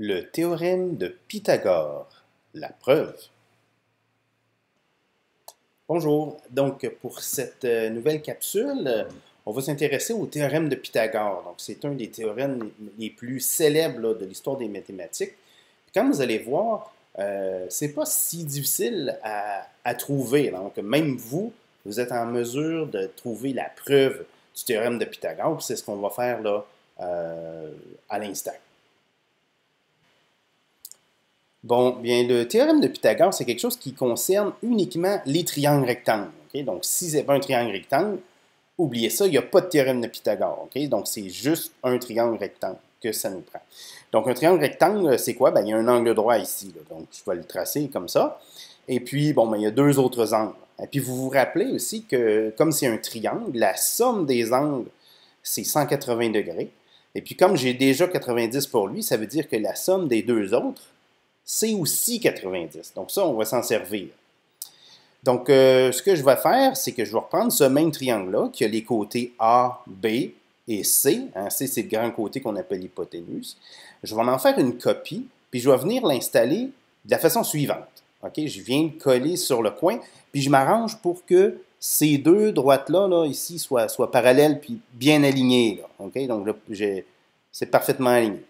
Le théorème de Pythagore, la preuve. Bonjour, donc pour cette nouvelle capsule, on va s'intéresser au théorème de Pythagore. Donc c'est un des théorèmes les plus célèbres là, de l'histoire des mathématiques. Puis, comme vous allez voir, c'est pas si difficile à trouver. Donc même vous êtes en mesure de trouver la preuve du théorème de Pythagore. Puis c'est ce qu'on va faire là à l'instant. Bon, bien, le théorème de Pythagore, c'est quelque chose qui concerne uniquement les triangles rectangles. Okay? Donc, si ce n'est pas un triangle rectangle, oubliez ça, il n'y a pas de théorème de Pythagore. Okay? Donc, c'est juste un triangle rectangle que ça nous prend. Donc, un triangle rectangle, c'est quoi? Bien, il y a un angle droit ici. Là. Donc, je vais le tracer comme ça. Et puis, bon, bien, il y a deux autres angles. Et puis, vous vous rappelez aussi que, comme c'est un triangle, la somme des angles, c'est 180 degrés. Et puis, comme j'ai déjà 90 pour lui, ça veut dire que la somme des deux autres, c'est aussi 90. Donc ça, on va s'en servir. Donc, ce que je vais faire, c'est que je vais reprendre ce même triangle-là, qui a les côtés A, B et C. Hein, C, c'est le grand côté qu'on appelle l'hypoténuse. Je vais en faire une copie, puis je vais venir l'installer de la façon suivante. Okay? Je viens le coller sur le coin, puis je m'arrange pour que ces deux droites-là, là, ici, soient parallèles, puis bien alignées. Là. Okay? Donc, là, c'est parfaitement aligné.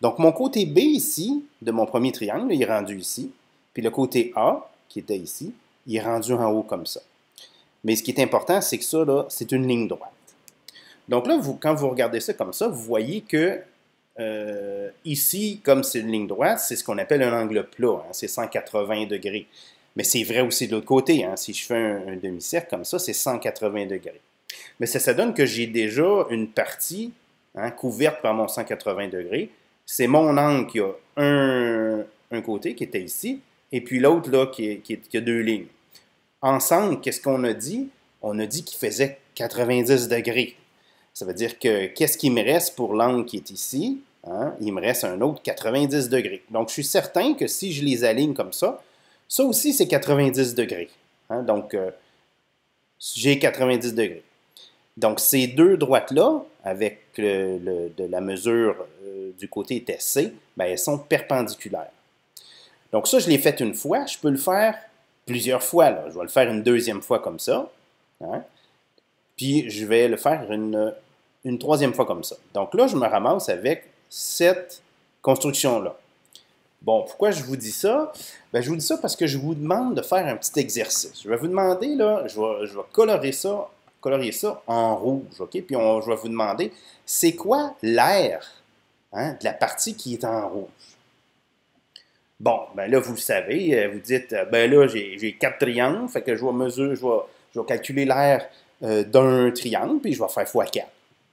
Donc, mon côté B ici, de mon premier triangle, il est rendu ici. Puis le côté A, qui était ici, il est rendu en haut comme ça. Mais ce qui est important, c'est que ça, là, c'est une ligne droite. Donc là, quand vous regardez ça comme ça, vous voyez que ici, comme c'est une ligne droite, c'est ce qu'on appelle un angle plat. Hein, c'est 180 degrés. Mais c'est vrai aussi de l'autre côté. Hein, si je fais un demi-cercle comme ça, c'est 180 degrés. Mais ça donne que j'ai déjà une partie couverte par mon 180 degrés. C'est mon angle qui a un côté qui était ici, et puis l'autre là qui a deux lignes. Ensemble, qu'est-ce qu'on a dit? On a dit qu'il faisait 90 degrés. Ça veut dire que qu'est-ce qui me reste pour l'angle qui est ici? Hein? Il me reste un autre 90 degrés. Donc, je suis certain que si je les aligne comme ça aussi, c'est 90 degrés. Hein? Donc, j'ai 90 degrés. Donc, ces deux droites-là, avec de la mesure du côté était C, bien, elles sont perpendiculaires. Donc ça, je l'ai fait une fois. Je peux le faire plusieurs fois. Là. Je vais le faire une deuxième fois comme ça. Hein? Puis, je vais le faire une troisième fois comme ça. Donc là, je me ramasse avec cette construction-là. Bon, pourquoi je vous dis ça? Bien, je vous dis ça parce que je vous demande de faire un petit exercice. Je vais vous demander, là, je vais colorier ça en rouge, OK? Puis je vais vous demander, c'est quoi l'aire de la partie qui est en rouge? Bon, ben là, vous le savez, vous dites, ben là, j'ai 4 triangles, fait que je vais calculer l'aire d'un triangle, puis je vais faire x4.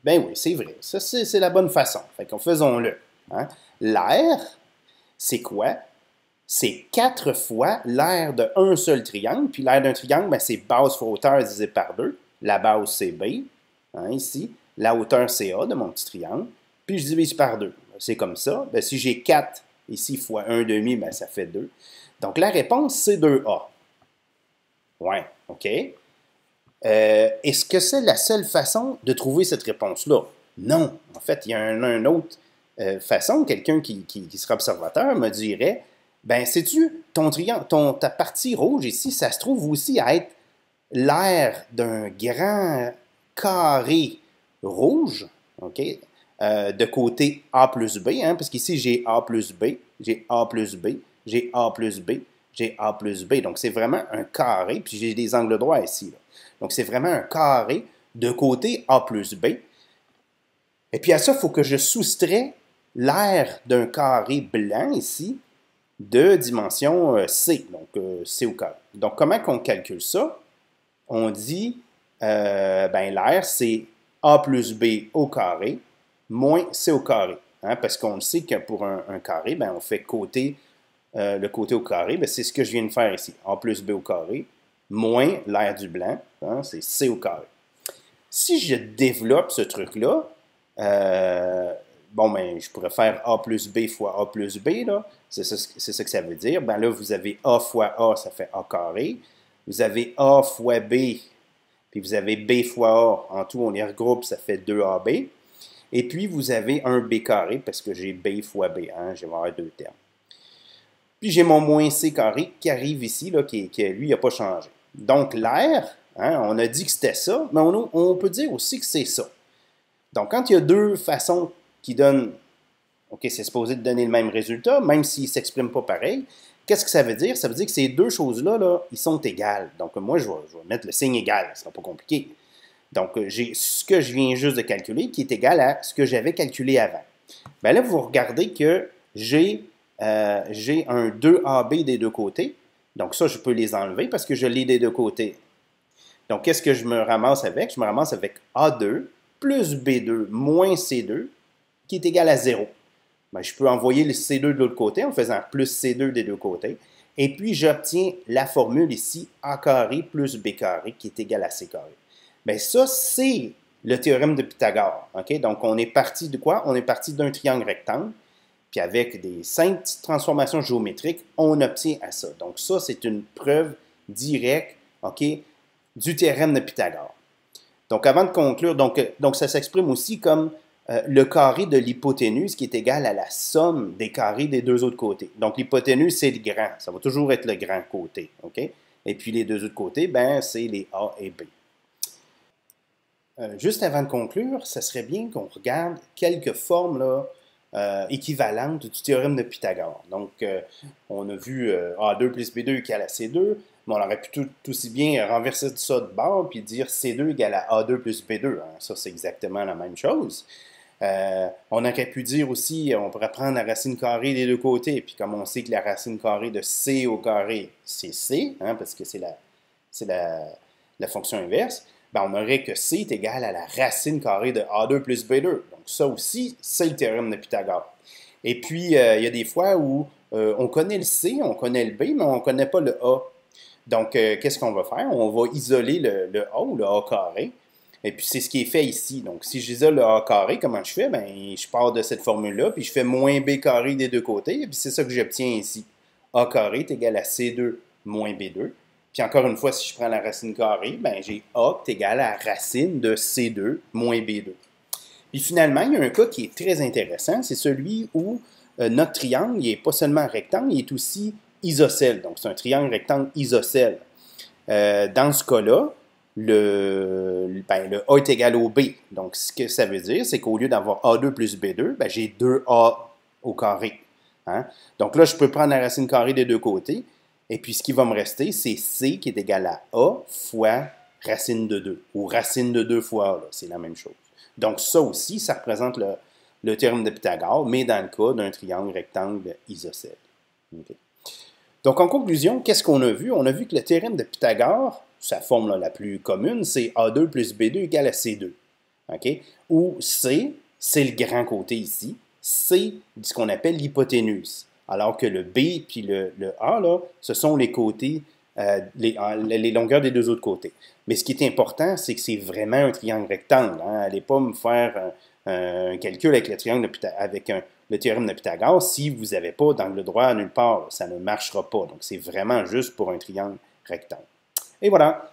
Ben oui, c'est vrai, ça c'est la bonne façon, fait qu'on faisons-le. Hein? L'aire, c'est quoi? C'est 4 fois l'aire d'un seul triangle, puis l'aire d'un triangle, ben, c'est base fois hauteur divisé par 2. La base, c'est B, hein, ici. La hauteur, c'est A de mon petit triangle. Puis je divise par 2. C'est comme ça. Ben, si j'ai 4 ici fois 1,5, ben, ça fait 2. Donc la réponse, c'est 2A. Ouais, OK. Est-ce que c'est la seule façon de trouver cette réponse-là? Non. En fait, il y a une autre façon. Quelqu'un qui sera observateur me dirait, ben, sais-tu, ta partie rouge ici, ça se trouve aussi à être l'aire d'un grand carré rouge, OK, de côté A plus B, hein, parce qu'ici, j'ai A plus B, j'ai A plus B, j'ai A plus B, j'ai A plus B. Donc, c'est vraiment un carré, puis j'ai des angles droits ici. Là. Donc, c'est vraiment un carré de côté A plus B. Et puis, à ça, il faut que je soustrais l'aire d'un carré blanc ici, de dimension C, donc C au carré. Donc, comment qu'on calcule ça? On dit, ben, l'aire, c'est A plus B au carré moins C au carré. Hein, parce qu'on sait que pour un carré, ben, on fait le côté au carré. Ben, c'est ce que je viens de faire ici. A plus B au carré moins l'aire du blanc, hein, c'est C au carré. Si je développe ce truc-là, bon, ben, je pourrais faire A plus B fois A plus B, là. C'est ça que ça veut dire. Ben là, vous avez A fois A, ça fait A carré. vous avez A fois B, puis vous avez B fois A. En tout, on les regroupe, ça fait 2AB. Et puis, vous avez un B carré, parce que j'ai B fois B. Hein, je vais avoir deux termes. Puis, j'ai mon moins C carré qui arrive ici, là, qui lui, il n'a pas changé. Donc, l'air, hein, on a dit que c'était ça, mais on peut dire aussi que c'est ça. Donc, quand il y a deux façons qui donnent, OK, c'est supposé de donner le même résultat, même s'ils ne s'expriment pas pareil, qu'est-ce que ça veut dire? Ça veut dire que ces deux choses-là, là, ils sont égales. Donc, moi, je vais mettre le signe égal, ce ne sera pas compliqué. Donc, j'ai ce que je viens juste de calculer qui est égal à ce que j'avais calculé avant. Bien là, vous regardez que j'ai un 2AB des deux côtés. Donc, ça, je peux les enlever parce que je l'ai des deux côtés. Donc, qu'est-ce que je me ramasse avec? Je me ramasse avec A2 plus B2 moins C2 qui est égal à 0. Bien, je peux envoyer le C2 de l'autre côté en faisant plus C2 des deux côtés. Et puis, j'obtiens la formule ici, A carré plus B carré qui est égal à C carré. Bien, ça, c'est le théorème de Pythagore. Okay? Donc, on est parti de quoi? On est parti d'un triangle rectangle. Puis avec des simples transformations géométriques, on obtient à ça. Donc, ça, c'est une preuve directe, OK, du théorème de Pythagore. Donc, avant de conclure, donc ça s'exprime aussi comme le carré de l'hypoténuse qui est égal à la somme des carrés des deux autres côtés. Donc, l'hypoténuse, c'est le grand. Ça va toujours être le grand côté. OK? Et puis, les deux autres côtés, ben, c'est les A et B. Juste avant de conclure, ça serait bien qu'on regarde quelques formes là, équivalentes du théorème de Pythagore. Donc, on a vu A2 plus B2 égale à C2, mais on aurait pu tout aussi bien renverser ça de bord puis dire C2 égale à A2 plus B2. Hein. Ça, c'est exactement la même chose. On aurait pu dire aussi, on pourrait prendre la racine carrée des deux côtés, puis comme on sait que la racine carrée de C au carré, c'est C, hein, parce que c'est la fonction inverse, ben on aurait que C est égal à la racine carrée de A2 plus B2. Donc ça aussi, c'est le théorème de Pythagore. Et puis, il y a des fois où on connaît le C, on connaît le B, mais on ne connaît pas le A. Donc, qu'est-ce qu'on va faire? On va isoler le A ou le A carré. Et puis, c'est ce qui est fait ici. Donc, si j'isole le A carré, comment je fais? Bien, je pars de cette formule-là, puis je fais moins B carré des deux côtés, et puis c'est ça que j'obtiens ici. A carré est égal à C2 moins B2. Puis encore une fois, si je prends la racine carrée, ben j'ai A qui est égal à la racine de C2 moins B2. Puis finalement, il y a un cas qui est très intéressant, c'est celui où notre triangle n'est pas seulement rectangle, il est aussi isocèle. Donc c'est un triangle rectangle isocèle. Dans ce cas-là, le A est égal au B. Donc ce que ça veut dire, c'est qu'au lieu d'avoir A2 plus B2, ben, j'ai 2A au carré. Hein? Donc là, je peux prendre la racine carrée des deux côtés. Et puis, ce qui va me rester, c'est C qui est égal à A fois racine de 2, ou racine de 2 fois A, c'est la même chose. Donc, ça aussi, ça représente le théorème de Pythagore, mais dans le cas d'un triangle rectangle isocèle. Okay. Donc, en conclusion, qu'est-ce qu'on a vu? On a vu que le théorème de Pythagore, sa forme là, la plus commune, c'est A2 plus B2 égale à C2. Okay? Où C, c'est le grand côté ici. C'est ce qu'on appelle l'hypoténuse. Alors que le B puis le A, là, ce sont les côtés, les longueurs des deux autres côtés. Mais ce qui est important, c'est que c'est vraiment un triangle rectangle. Hein. Allez pas me faire un calcul avec le triangle le théorème de Pythagore si vous n'avez pas d'angle droit nulle part. Ça ne marchera pas. Donc, c'est vraiment juste pour un triangle rectangle. Et voilà.